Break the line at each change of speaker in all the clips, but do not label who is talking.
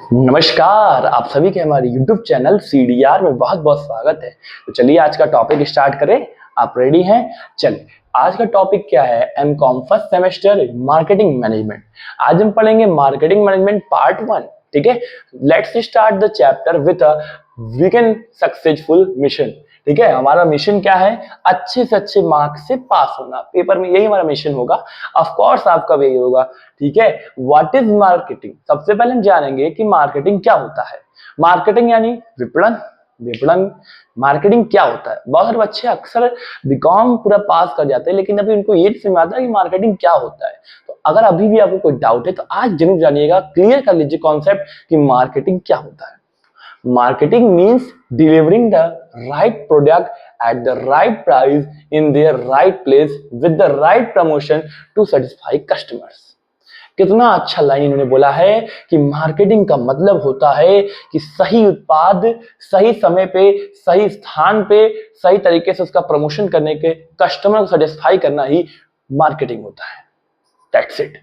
नमस्कार, आप सभी के हमारे YouTube चैनल CDR में बहुत बहुत स्वागत है। तो चलिए आज का टॉपिक स्टार्ट करें। आप रेडी हैं? चलिए आज का टॉपिक क्या है? MCOM first semester marketing management. आज हम पढ़ेंगे मार्केटिंग मैनेजमेंट पार्ट 1। ठीक है, let's start the chapter with a weekend successful mission. ठीक है, हमारा मिशन क्या है? अच्छे से अच्छे मार्क्स से पास होना। पेपर में यही हमारा मिशन होगा। ऑफ कोर्स आपका भी यही होगा। ठीक है, व्हाट इज मार्केटिंग? सबसे पहले हम जानेंगे कि मार्केटिंग क्या होता है। मार्केटिंग यानी विपणन। विपणन मार्केटिंग क्या होता है? बहुत सारे बच्चे अक्सर बीकॉम पूरा पास कर जाते हैं, लेकिन अभी उनको ये नहीं समझ आता कि मार्केटिंग क्या होता है। तो अगर अभी भी आपको कोई डाउट है तो आज जरूर जानिएगा, क्लियर कर लीजिए कॉन्सेप्ट कि मार्केटिंग क्या होता है। Marketing means delivering the right product at the right price in their right place with the right promotion to satisfy customers। कितना अच्छा लाइन इन्होंने बोला है कि मार्केटिंग का मतलब होता है कि सही उत्पाद सही समय पे सही स्थान पे सही तरीके से उसका प्रमोशन करने के कस्टमर को सेटिस्फाई करना ही मार्केटिंग होता है। That's it।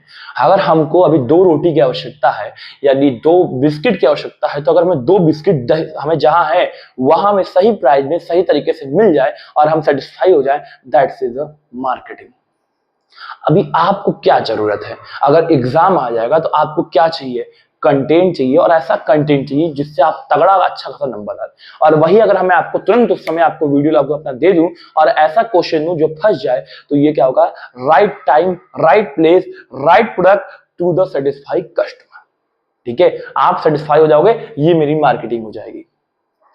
अगर हमको अभी 2 रोटी की आवश्यकता है यानी 2 बिस्किट की आवश्यकता है, तो अगर हमें 2 बिस्किट हमें जहां है वहां में सही प्राइस में सही तरीके से मिल जाए और हम सेटिस्फाई हो जाए, दैट्स इज अ मार्केटिंग। अभी आपको क्या जरूरत है? अगर एग्जाम आ जाएगा तो आपको क्या चाहिए? कंटेंट चाहिए, और ऐसा कंटेंट चाहिए जिससे आप तगड़ा अच्छा खासा नंबर आए। और वही अगर मैं आपको तुरंत उस समय आपको वीडियो आपको अपना दे दूं और ऐसा क्वेश्चन दूं जो फंस जाए, तो ये क्या होगा? Right time, right place, right product to the satisfy customer. ठीक है, आप सेटिस्फाई हो जाओगे, ये मेरी मार्केटिंग हो जाएगी।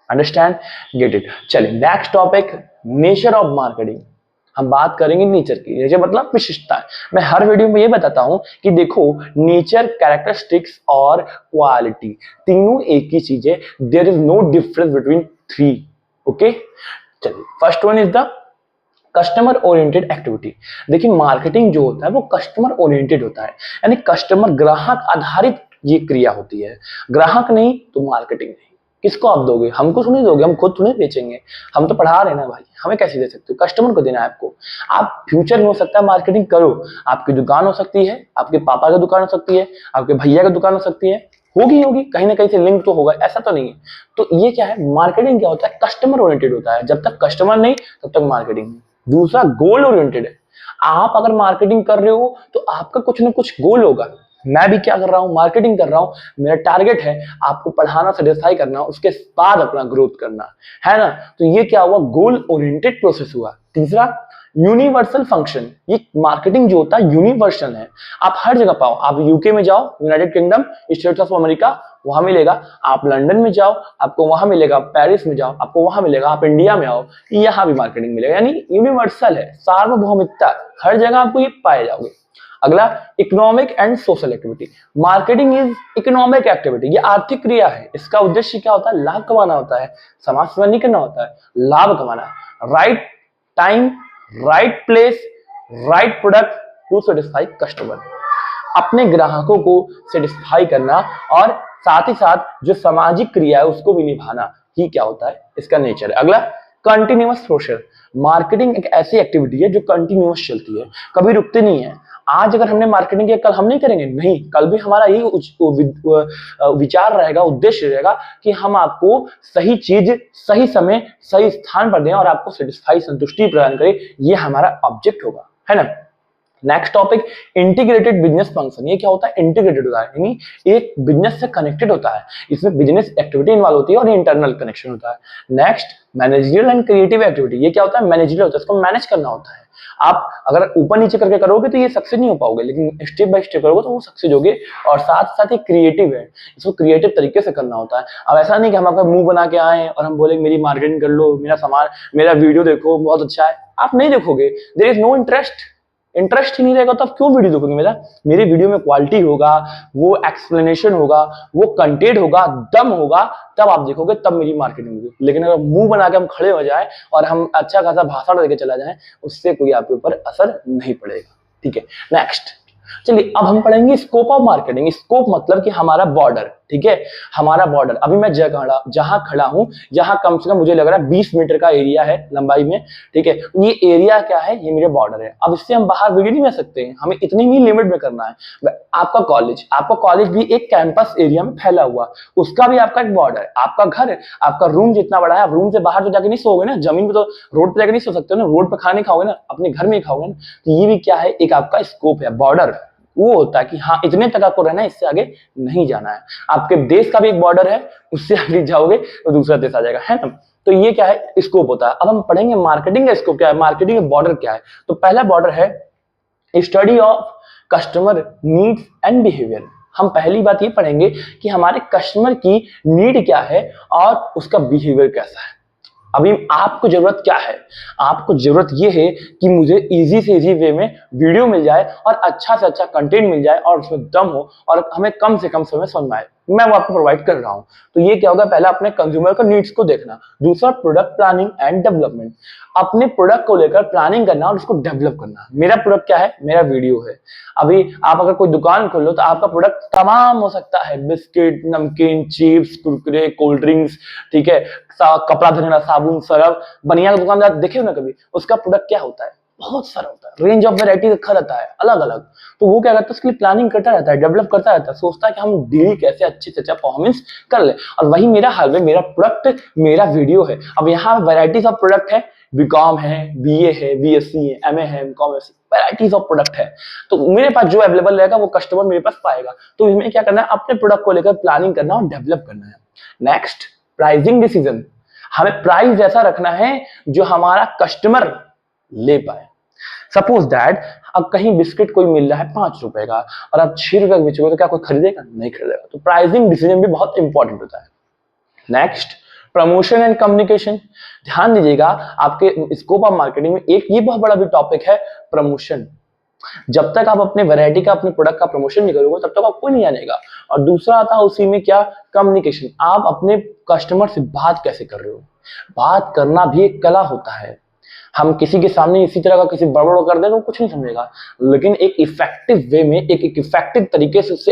अंडरस्टैंड? Get it? चलिए next topic, nature of marketing. हम बात करेंगे नेचर की। नेचर मतलब विशेषताएं। मैं हर वीडियो में ये बताता हूं कि देखो, नेचर, कैरेक्टरिस्टिक्स और क्वालिटी तीनों एक ही चीज है। There is no difference between three. Okay, चलिए first one is the customer oriented activity. देखिए मार्केटिंग जो होता है वो कस्टमर ओरिएंटेड होता है, यानी कस्टमर ग्राहक आधारित ये क्रिया होती है। ग्राहक नहीं तो मार्केटिंग नहीं। किसको आप दोगे? हमको थोड़ी दोगे, हम खुद थोड़ी बेचेंगे। हम तो पढ़ा रहे हैं ना भाई, हमें कैसे दे सकते हो? कस्टमर को देना है आपको। आप फ्यूचर में हो सकता है मार्केटिंग करो, आपकी दुकान हो सकती है, आपके पापा की दुकान हो सकती है, आपके भैया की दुकान हो सकती है, होगी होगी कहीं ना कहीं से लिंक तो होगा, ऐसा तो नहीं है। तो ये क्या है? मार्केटिंग क्या होता है? कस्टमर ओरिएंटेड होता है। जब तक कस्टमर नहीं तब तक मार्केटिंग नहीं। दूसरा गोल ओरिएंटेड है। आप अगर मार्केटिंग कर रहे हो तो आपका कुछ ना कुछ गोल होगा। मैं भी क्या कर रहा हूं? मार्केटिंग कर रहा हूं। मेरा टारगेट है आपको पढ़ाना, सेटिस्फाई करना, उसके बाद अपना ग्रोथ करना है ना। तो ये क्या हुआ? गोल ओरिएंटेड प्रोसेस हुआ। तीसरा यूनिवर्सल फंक्शन। ये मार्केटिंग जो होता है यूनिवर्सल है। आप हर जगह पाओ। आप यूके में जाओ, United kingdom, states of America, वहां मिलेगा। आप लंदन में जाओ, आपको वहां मिलेगा। पेरिस में जाओ, आपको वहां मिलेगा। आप इंडिया में आओ, यहाँ भी मार्केटिंग मिलेगा। यानी यूनिवर्सल है, सार्वभौमिकता, हर जगह आपको ये पाए जाओगे। अगला economic and social activity. Marketing is economic activity. ये आर्थिक क्रिया है। इसका उद्देश्य क्या होता है? लाभ कमाना होता है, समाज सेवा नहीं करना होता है, लाभ कमाना। Right time, right place, right product to satisfy customer. अपने ग्राहकों को सेटिस्फाई करना और साथ ही साथ जो सामाजिक क्रिया है उसको भी निभाना ही क्या होता है? इसका नेचर है। अगला कंटिन्यूअस प्रोसेस। मार्केटिंग एक ऐसी एक्टिविटी है जो कंटिन्यूअस चलती है, कभी रुकती नहीं है। आज अगर हमने मार्केटिंग किया, कल हम नहीं करेंगे? नहीं, कल भी हमारा यही विचार रहेगा, उद्देश्य रहेगा कि हम आपको सही चीज सही समय सही स्थान पर दें और आपको सेटिस्फाई, संतुष्टि प्रदान करें। ये हमारा ऑब्जेक्ट होगा, है ना। Next topic integrated business function. ये क्या होता है? इंटीग्रेटेड होता है, यानी एक बिजनेस से कनेक्टेड होता है। इसमें बिजनेस एक्टिविटी इन्वॉल्व होती है और इंटरनल कनेक्शन होता है। Next managerial and creative activity. ये क्या होता है? मैनेजरियल होता है, इसको मैनेज करना होता है। आप अगर ऊपर नीचे करके करोगे तो ये सक्सेस नहीं हो पाओगे, लेकिन स्टेप बाय स्टेप करोगे तो वो सक्सेस होगे। और साथ साथ ये क्रिएटिव है, इसको क्रिएटिव तरीके से करना होता है। अब ऐसा नहीं कि हम आपका मुंह बना के आए और हम बोले मेरी मार्केटिंग कर लो, मेरा सामान, मेरा वीडियो देखो बहुत अच्छा है। आप नहीं देखोगे, there is no interest. Interest ही नहीं रहेगा तो आप क्यों वीडियो देखोगे मेरा? मेरे वीडियो में क्वालिटी होगा, वो एक्सप्लेनेशन होगा, वो कंटेंट होगा, दम होगा, तब आप देखोगे, तब मेरी मार्केटिंग होगी। लेकिन अगर मुंह बना के हम खड़े हो जाए और हम अच्छा खासा भाषण देके चला जाए, उससे कोई आपके ऊपर असर नहीं पड़ेगा। ठीक है, नेक्स्ट चलिए अब हम पढ़ेंगे स्कोप ऑफ मार्केटिंग। स्कोप मतलब कि हमारा बॉर्डर। ठीक है, हमारा बॉर्डर। अभी मैं जहां खड़ा हूं, यहाँ कम से कम मुझे लग रहा है 20 मीटर का एरिया है लंबाई में, ठीक है। ये एरिया क्या है, ये मेरे बॉर्डर है। अब इससे हम बाहर वीडियो नहीं बना सकते हैं, हमें इतनी ही लिमिट में करना है। आपका कॉलेज भी एक कैंपस एरिया में फैला हुआ, उसका भी आपका एक बॉर्डर है। आपका घर, आपका रूम जितना बड़ा है, आप रूम से बाहर तो जाके नहीं सोओगे ना, जमीन पे तो रोड पे जाके नहीं सो सकते ना, रोड पे खाना नहीं खाओगे ना, अपने घर में ही खाओगे ना। तो ये भी क्या है, एक आपका स्कोप है। बॉर्डर वो होता है कि हाँ इतने तक आपको रहना है, इससे आगे नहीं जाना है। आपके देश का भी एक बॉर्डर है, उससे आगे जाओगे तो दूसरा देश आ जाएगा, है ना। तो ये क्या है, स्कोप होता है। अब हम पढ़ेंगे मार्केटिंग का स्कोप क्या है, मार्केटिंग का बॉर्डर क्या है। तो पहला बॉर्डर है study of customer needs and behaviour. हम पहली बात ये पढ़ेंगे कि हमारे कस्टमर की नीड क्या है और उसका बिहेवियर कैसा है। अभी आपको जरूरत क्या है, आपको जरूरत ये है कि मुझे इजी से इजी वे में वीडियो मिल जाए और अच्छा से अच्छा कंटेंट मिल जाए और उसमें दम हो और हमें कम से कम समय समझ में आए, मैं वो आपको प्रोवाइड कर रहा हूं। तो ये क्या होगा, पहला अपने कंज्यूमर का नीड्स को देखना, दूसरा प्रोडक्ट प्लानिंग एंड डेवलपमेंट, अपने प्रोडक्ट को लेकर प्लानिंग करना और उसको डेवलप करना। मेरा प्रोडक्ट क्या है, मेरा वीडियो है। अभी आप अगर कोई दुकान खोल लो तो आपका प्रोडक्ट तमाम हो सकता है, बिस्किट, नमकीन, चिप्स, कुरकुरे, कोल्ड ड्रिंक्स, ठीक है, कपड़ा धोने वाला साबुन, सरफ। बनिया का दुकानदार देखे हो ना कभी, उसका प्रोडक्ट क्या होता है, बहुत सारा होता है, रेंज ऑफ वेराइटी रखा रहता है अलग अलग। तो वो क्या करता है, उसके लिए प्लानिंग करता रहता है, डेवलप करता रहता है, सोचता है कि हम डील कैसे अच्छे से अच्छा परफॉर्मेंस कर ले। और वही मेरा हाल है, मेरा प्रोडक्ट मेरा वीडियो है। अब यहाँ वैरायटीज ऑफ प्रोडक्ट है, बीकॉम है, बीए है, बीएससी है, एमए है, एमकॉम है, वैरायटीज ऑफ प्रोडक्ट है। तो मेरे पास जो अवेलेबल रहेगा वो कस्टमर मेरे पास पाएगा। तो इसमें क्या करना है, अपने प्रोडक्ट को लेकर प्लानिंग करना और डेवलप करना है। Next, pricing decision. हमें प्राइस ऐसा रखना है जो हमारा कस्टमर ले पाए। सपोज दैट अब कहीं बिस्किट कोई मिल रहा है 5 रुपए का और आप 6 रुपए का बेचोगे तो क्या कोई खरीदेगा, नहीं खरीदेगा। तो प्राइसिंग डिसीजन भी बहुत इंपॉर्टेंट होता है। Next, promotion and communication. ध्यान दीजिएगा, आपके स्कोप ऑफ मार्केटिंग में एक ये बहुत बड़ा भी टॉपिक है, प्रमोशन। जब तक आप अपने वैरायटी का, अपने प्रोडक्ट का प्रमोशन नहीं करोगे तब तक आपको नहीं जानेगा। और दूसरा आता है उसी में क्या, कम्युनिकेशन। आप अपने कस्टमर से बात कैसे कर रहे हो, बात करना भी एक कला होता है। हम किसी के सामने इसी तरह का किसी बड़बड़ कर दें तो कुछ नहीं समझेगा, लेकिन एक इफेक्टिव वे में, एक इफेक्टिव तरीके से उससे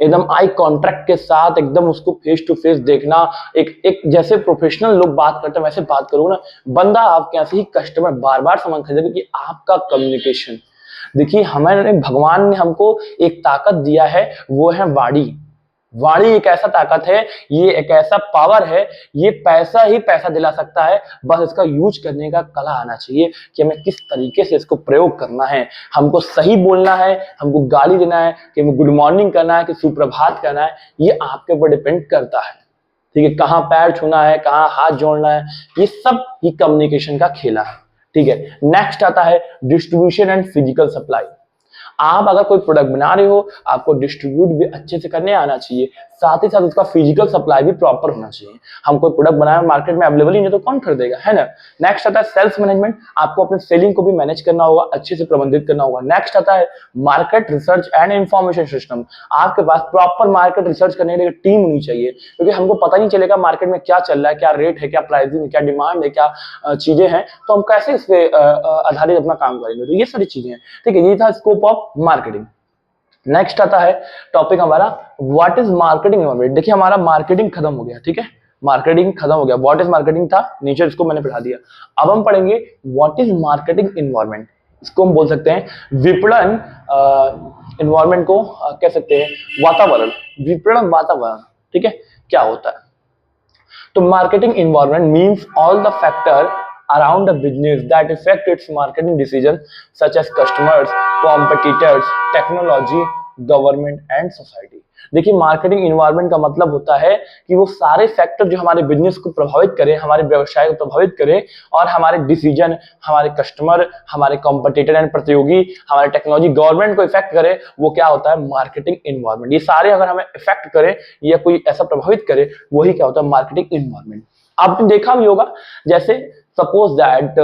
एकदम आई कांटेक्ट के साथ एकदम उसको फेस टू फेस देखना, एक जैसे प्रोफेशनल लोग बात करते हैं वैसे बात करो ना, बंदा आपके यहाँ से ही कस्टमर बार बार सामान खरीदेगा, क्योंकि आपका कम्युनिकेशन। देखिए, हमारे भगवान ने हमको एक ताकत दिया है, वो है वाणी। वाणी एक ऐसा ताकत है, ये एक ऐसा पावर है, ये पैसा ही पैसा दिला सकता है, बस इसका यूज करने का कला आना चाहिए कि हमें किस तरीके से इसको प्रयोग करना है। हमको सही बोलना है, हमको गाली देना है, कि हमें गुड मॉर्निंग करना है, कि सुप्रभात करना है, ये आपके ऊपर डिपेंड करता है। ठीक है, कहाँ पैर छूना है, कहाँ हाथ जोड़ना है, ये सब ही कम्युनिकेशन का खेला है। ठीक है, नेक्स्ट आता है डिस्ट्रीब्यूशन एंड फिजिकल सप्लाई। आप अगर कोई प्रोडक्ट बना रहे हो, आपको डिस्ट्रीब्यूट भी अच्छे से करने आना चाहिए, साथ ही साथ उसका फिजिकल सप्लाई भी प्रॉपर होना चाहिए। हम कोई प्रोडक्ट बनाए मार्केट में अवेलेबल ही नहीं तो कौन खरीदेगा, है ना। नेक्स्ट आता है सेल्स मैनेजमेंट। आपको अपने सेलिंग को भी मैनेज करना होगा, अच्छे से प्रबंधित करना होगा। नेक्स्ट आता है market research and information system. आपके पास प्रॉपर मार्केट रिसर्च करने के लिए टीम होनी चाहिए, क्योंकि हमको पता नहीं चलेगा मार्केट में क्या चल रहा है, क्या रेट है, क्या प्राइसिंग है, क्या डिमांड है, क्या चीजें हैं, तो हम कैसे इस पे आधारित अपना काम करेंगे। तो ये सारी चीजें हैं। ठीक है, ये था स्कोप ऑफ मार्केटिंग। नेक्स्ट आता है टॉपिक हमारा व्हाट इज मार्केटिंग एनवायरनमेंट। देखिए, हमारा मार्केटिंग खत्म हो गया, ठीक है, मार्केटिंग खत्म हो गया। व्हाट इज मार्केटिंग था, नेचर, इसको मैंने पढ़ा दिया। अब हम पढ़ेंगे व्हाट इज मार्केटिंग एनवायरनमेंट। इसको हम बोल सकते हैं विपणन एनवायरनमेंट को कह सकते हैं वातावरण, विपणन वातावरण। ठीक है, क्या होता है, तो marketing environment means all the factor around a business that affect its marketing decision such as customers, competitors, technology, government and society। देखिए, मार्केटिंग इन्वायरमेंट का मतलब होता है कि वो सारे फैक्टर जो हमारे बिजनेस को प्रभावित करें, हमारे व्यवसाय को प्रभावित करें, और हमारे डिसीजन, हमारे कस्टमर, हमारे कॉम्पिटिटर एंड प्रतियोगी, हमारे टेक्नोलॉजी, गवर्नमेंट को इफेक्ट करे, वो क्या होता है, मार्केटिंग इन्वायरमेंट। ये सारे अगर हमें इफेक्ट करे या कोई ऐसा प्रभावित करे, वही क्या होता है, मार्केटिंग इन्वायरमेंट। आपने देखा भी होगा, जैसे सपोज दैट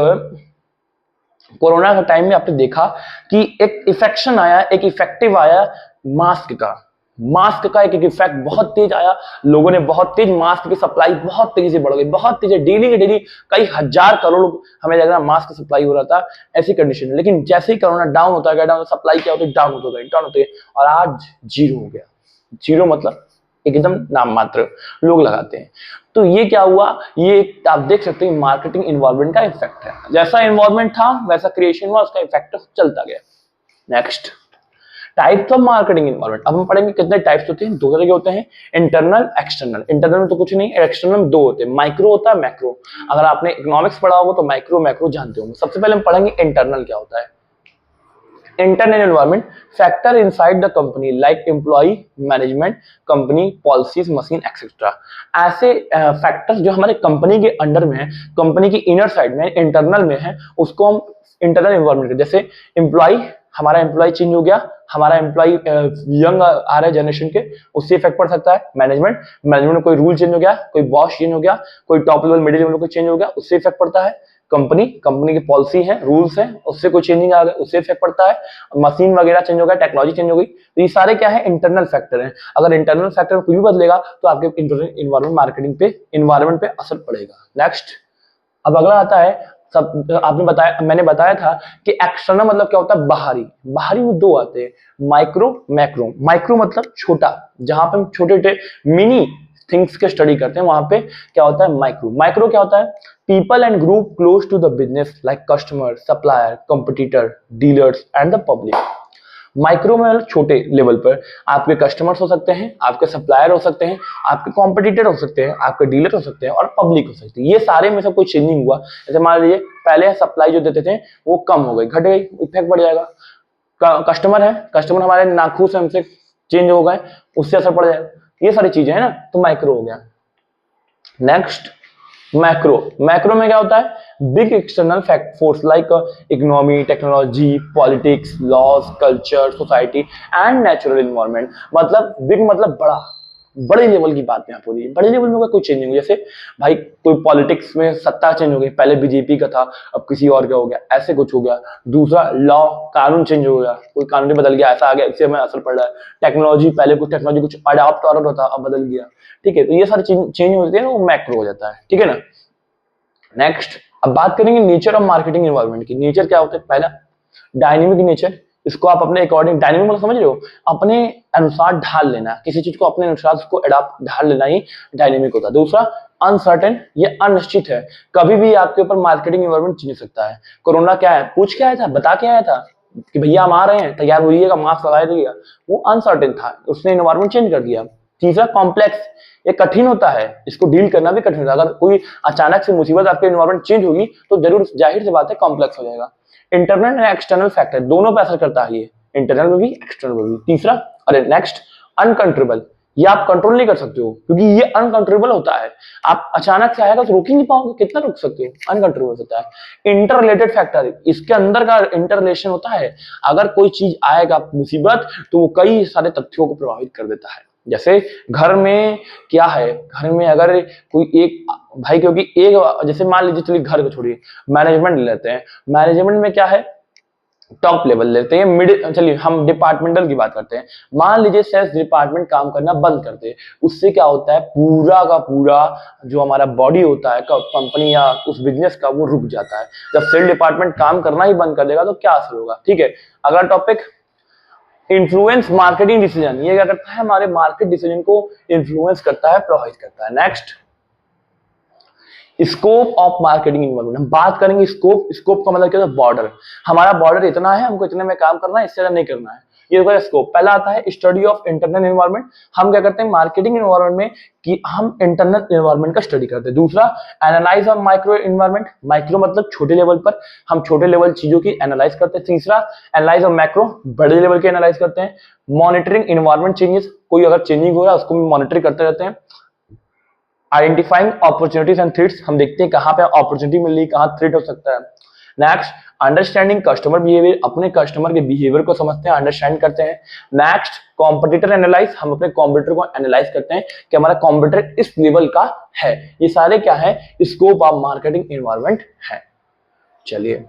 कोरोना के टाइम में आपने देखा कि एक इफेक्शन आया, एक इफेक्टिव आया मास्क का। मास्क का एक इफेक्ट बहुत तेज आया, लोगों ने बहुत तेज मास्क की सप्लाई बहुत तेजी से बढ़ गई, बहुत तेज, डेली के डेली कई हजार करोड़ हमें लग रहा मास्क सप्लाई हो रहा था, ऐसी कंडीशन। लेकिन जैसे ही कोरोना डाउन होता गया, डाउन सप्लाई क्या होती है, डाउन होता गई, और आज जीरो हो गया। जीरो मतलब एकदम नाम मात्र लोग लगाते हैं। तो ये क्या हुआ, ये आप देख सकते हैं मार्केटिंग इन्वायरमेंट का इफेक्ट है। जैसा इन्वायरमेंट था वैसा क्रिएशन हुआ, उसका इफेक्ट चलता गया। Next, types of marketing environment. अब हम पढ़ेंगे कितने टाइप्स होते हैं, दो तरह के होते हैं, इंटरनल एक्सटर्नल। इंटरनल में तो कुछ नहीं, एक्सटर्नल में दो होते हैं, माइक्रो होता है मैक्रो। अगर आपने इकोनॉमिक्स पढ़ा होगा तो माइक्रो मैक्रो जानते होंगे। सबसे पहले हम पढ़ेंगे इंटरनल क्या होता है। Internal environment, factor inside the company like employ management, company policies, machine etcetera. ऐसे फैक्टर्स जो हमारे कंपनी के अंडर में है, कंपनी की इनर साइड में, इंटरनल में है, उसको हम इंटरनल एनवायरमेंट। जैसे एम्प्लॉय, हमारा एम्प्लॉय चेंज हो गया, हमारा एम्प्लॉय यंग आ रहा है जनरेशन के, उससे इफेक्ट पड़ सकता है। मैनेजमेंट, मैनेजमेंट में कोई रूल चेंज हो गया, कोई बॉस चेंज हो गया, कोई टॉप लेवल मिडिल लेवल कोई चेंज हो गया, उससे इफेक्ट पड़ता है। कंपनी, कंपनी की पॉलिसी है, रूल्स है, उससे कोई चेंजिंग आ गया, उससे इफेक्ट पड़ता है। मशीन वगैरह चेंज हो गया, टेक्नोलॉजी चेंज हो गई, तो ये सारे क्या है, इंटरनल फैक्टर हैं। अगर इंटरनल फैक्टर कुछ भी बदलेगा तो आपके इंटरनल इन्वायरमेंट मार्केटिंग पे, इन्वायरमेंट पे असर पड़ेगा। नेक्स्ट, अब अगला आता है, सब आपने बताया, मैंने बताया था कि एक्सटर्नल मतलब क्या होता है, बाहरी। बाहरी में दो आते हैं, माइक्रो मैक्रो। माइक्रो मतलब छोटा, जहां पे हम छोटे छोटे मिनी थिंग्स के स्टडी करते हैं, वहां पे क्या होता है, माइक्रो। माइक्रो क्या होता है, people and group close to the business like customer, supplier, competitor, dealers and the public. Micro में मतलब छोटे लेवल पर आपके कस्टमर्स हो सकते हैं, आपके सप्लायर हो सकते हैं, आपके कॉम्पिटिटर हो सकते हैं, आपके डीलर हो सकते हैं और पब्लिक हो सकती है। ये सारे में से कोई चेंजिंग हुआ, जैसे मान लीजिए पहले सप्लाई जो देते थे वो कम हो गई, घट गई, इफेक्ट बढ़ जाएगा। कस्टमर है, कस्टमर हमारे नाखुश हमसे चेंज हो गए, उससे असर पड़ जाएगा। ये सारी चीजें है ना, तो माइक्रो हो गया। Next, macro. मैक्रो में क्या होता है, big external force like economy, technology, politics, laws, culture, society and natural environment. मतलब बिग मतलब बड़ा, बड़े लेवल की बात यहाँ पूरी। बड़े लेवल में कोई चेंज नहीं हुआ, जैसे भाई कोई पॉलिटिक्स में सत्ता चेंज हो गई, पहले बीजेपी का था अब किसी और का हो गया, ऐसे कुछ हो गया। दूसरा, लॉ, कानून चेंज हो गया, कोई कानून बदल गया, ऐसा आ गया, इससे हमें असर पड़ रहा है। टेक्नोलॉजी, पहले कुछ टेक्नोलॉजी कुछ अडॉप्ट और होता, अब बदल गया, ठीक है। तो ये सारी चेंज होती है ना, वो मैक्रो हो जाता है, ठीक है ना। नेक्स्ट, अब बात करेंगे नेचर ऑफ मार्केटिंग एनवायरनमेंट की। नेचर क्या होता है, पहला डायनेमिक नेचर, इसको आप अपने अकॉर्डिंग, डायनेमिक मतलब समझ रहे हो, अपने अनुसार ढाल लेना, किसी चीज को अपने अनुसार उसको अडॉप्ट ढाल लेना ही डायनेमिक होता है। दूसरा, अनसर्टेन, ये अनिश्चित है, कभी भी आपके ऊपर मार्केटिंग एनवायरनमेंट चेंज हो सकता है। कोरोना क्या है, पूछ के आया था, बता के आया था कि भैया हम आ रहे हैं, तैयार होइएगा, मास्क लगा दीजिएगा, वो अनसर्टेन था, उसने एनवायरनमेंट चेंज कर दिया। तीसरा, कॉम्प्लेक्स, ये कठिन होता है, इसको डील करना भी कठिन होता है। अगर कोई अचानक से मुसीबत आपके एनवायरनमेंट चेंज होगी तो जरूर जाहिर सी बात है कॉम्प्लेक्स हो जाएगा। इंटरनल एंड एक्सटर्नल फैक्टर दोनों पे असर करता है, ये इंटरनल में भी एक्सटर्नल में भी। तीसरा, अरे नेक्स्ट, अनकंट्रोलेबल, ये आप कंट्रोल नहीं कर सकते हो क्योंकि ये अनकंट्रोलेबल होता है। आप अचानक से आएगा तो रोक ही नहीं पाओगे, कितना रोक सकते हो, अनकंट्रोलेबल होता है। इंटर रिलेटेड फैक्टर, इसके अंदर का इंटर रिलेशन होता है, अगर कोई चीज आएगा मुसीबत तो वो कई सारे तथ्यों को प्रभावित कर देता है। जैसे घर में क्या है, घर में अगर कोई एक भाई, क्योंकि एक जैसे मान लीजिए, चलिए घर को छोड़िए, मैनेजमेंट लेते हैं, मैनेजमेंट में क्या है, टॉप लेवल लेते हैं, मिडिल, चलिए हम डिपार्टमेंटल की बात करते हैं। मान लीजिए सेल्स डिपार्टमेंट काम करना बंद कर दे, उससे क्या होता है, पूरा का पूरा जो हमारा बॉडी होता है कंपनी या उस बिजनेस का, वो रुक जाता है। जब सेल डिपार्टमेंट काम करना ही बंद कर देगा तो क्या असर होगा, ठीक है। अगला टॉपिक, इन्फ्लुएंस मार्केटिंग डिसीजन, ये क्या करता है, हमारे मार्केट डिसीजन को इन्फ्लुएंस करता है, प्रभावित करता है। Next, scope of marketing involvement, हम बात करेंगे स्कोप। स्कोप का मतलब क्या है, बॉर्डर, हमारा बॉर्डर इतना है, हमको इतने में काम करना है, इससे ज्यादा नहीं करना है, ये होगा स्कोप। पहला आता है स्टडी ऑफ इंटरनल एनवायरनमेंट, हम क्या करते हैं मार्केटिंग एनवायरनमेंट में कि हम इंटरनल एनवायरनमेंट का स्टडी करते हैं। दूसरा, analyse of micro environment, micro मतलब छोटे लेवल पर, हम छोटे लेवल चीजों की एनालाइज करते हैं। तीसरा, एनालाइज ऑफ मैक्रो, बड़े लेवल के एनालाइज करते हैं। मॉनिटरिंग एनवायरनमेंट चेंजेस, कोई अगर चेंजिंग हो रहा है उसको भी मॉनिटर करते रहते हैं। आइडेंटिफाइंग अपॉर्चुनिटीज एंड थ्रेट्स, हम देखते हैं कहां पे अपॉर्चुनिटी मिल रही है, कहां थ्रेट हो सकता है। नेक्स्ट, अंडरस्टैंडिंग कस्टमर बिहेवियर, अपने कस्टमर के बिहेवियर को समझते हैं, अंडरस्टैंड करते हैं। नेक्स्ट, कॉम्पिटिटर एनालाइज, हम अपने कॉम्पिटिटर को एनालाइज करते हैं कि हमारा कॉम्पिटिटर इस लेवल का है। ये सारे क्या है, स्कोप ऑफ मार्केटिंग एनवायरनमेंट है। चलिए,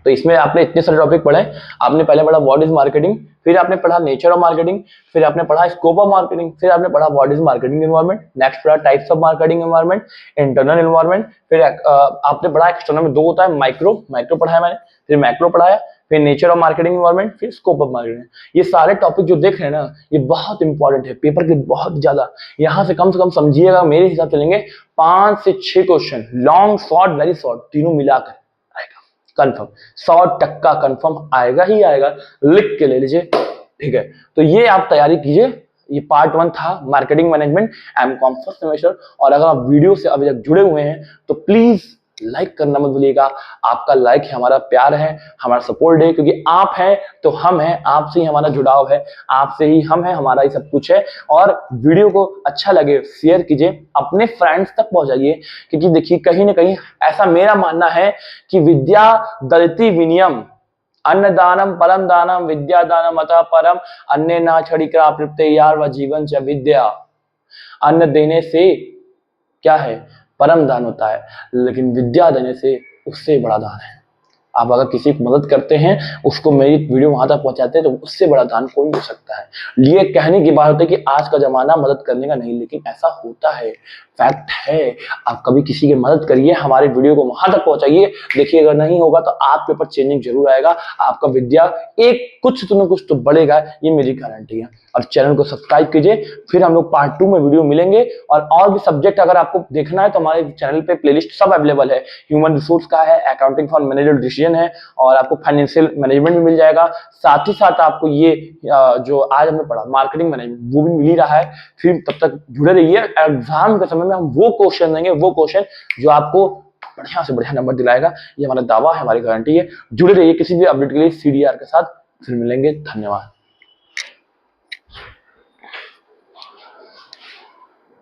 तो इसमें आपने इतने सारे टॉपिक पढ़े। आपने पहले पढ़ा व्हाट इज मार्केटिंग, फिर आपने पढ़ा नेचर ऑफ मार्केटिंग, फिर आपने पढ़ा स्कोप ऑफ मार्केटिंग, फिर आपने पढ़ा what is marketing environment. Next पढ़ा types of marketing environment, internal environment, फिर आपने पढ़ा एक्सटर्नल में दो होता है, माइक्रो, माइक्रो पढ़ाया मैंने, फिर मैक्रो पढ़ाया, फिर नेचर ऑफ मार्केटिंग एनवायरनमेंट, फिर स्कोप ऑफ मार्केटिंग। ये सारे टॉपिक जो देख रहे हैं ना, ये बहुत इंपॉर्टेंट है पेपर के, बहुत ज्यादा। यहाँ से कम समझिएगा, मेरे हिसाब से लेंगे 5 से 6 question, long short very short तीनों मिलाकर आएगा कंफर्म। 100% कंफर्म आएगा ही आएगा, लिख के ले लीजिए, ठीक है। तो ये आप तैयारी कीजिए। ये पार्ट 1 था marketing management MCom first semester. और अगर आप वीडियो से अभी तक जुड़े हुए हैं तो प्लीज लाइक करना मत भूलिएगा। आपका लाइक है हमारा प्यार है, हमारा सपोर्ट है, क्योंकि आप हैं तो हम हैं, आपसे ही हमारा जुड़ाव है, आपसे ही हम हैं, हमारा ही सब कुछ है। और वीडियो को अच्छा लगे शेयर कीजिए, अपने फ्रेंड्स तक पहुंचाइए, क्योंकि देखिए कहीं ना कहीं ऐसा मेरा मानना है कि विद्या दलती विनियम, अन्नदानम परम दानम, विद्या दानम अतः परम, अन्य ना छड़िका प्रप्ते यार व जीवन च विद्या। अन्न देने से क्या है, परम दान होता है, लेकिन विद्या देने से उससे बड़ा दान है। आप अगर किसी को मदद करते हैं, उसको मेरी वीडियो वहां तक पहुंचाते हैं, तो उससे बड़ा दान कोई नहीं हो सकता है। ये कहने की बात होती है कि आज का जमाना मदद करने का नहीं, लेकिन ऐसा होता है, फैक्ट है। आप कभी किसी की मदद करिए, हमारे वीडियो को वहां तक पहुंचाइए। देखिए अगर नहीं होगा तो आपके ऊपर चेंजिंग जरूर आएगा, आपका विद्या एक कुछ तो न कुछ तो बढ़ेगा, ये मेरी गारंटी है। और चैनल को सब्सक्राइब कीजिए, फिर हम लोग पार्ट 2 में वीडियो मिलेंगे। और भी सब्जेक्ट अगर आपको देखना है तो हमारे चैनल पे प्लेलिस्ट सब अवेलेबल है। ह्यूमन रिसोर्स का है, अकाउंटिंग फॉर मैनेजर डिसीजन है, और आपको फाइनेंशियल मैनेजमेंट भी मिल जाएगा। साथ ही साथ आपको ये जो आज हमने पढ़ा मार्केटिंग मैनेजमेंट, वो भी मिल ही रहा है। फिर तब तक जुड़े रहिए, एग्जाम के समय में हम वो क्वेश्चन देंगे, वो क्वेश्चन जो आपको बढ़िया से बढ़िया नंबर दिलाएगा। ये हमारा दावा है, हमारी गारंटी है। जुड़े रहिए किसी भी अपडेट के लिए CDR के साथ। फिर मिलेंगे, धन्यवाद।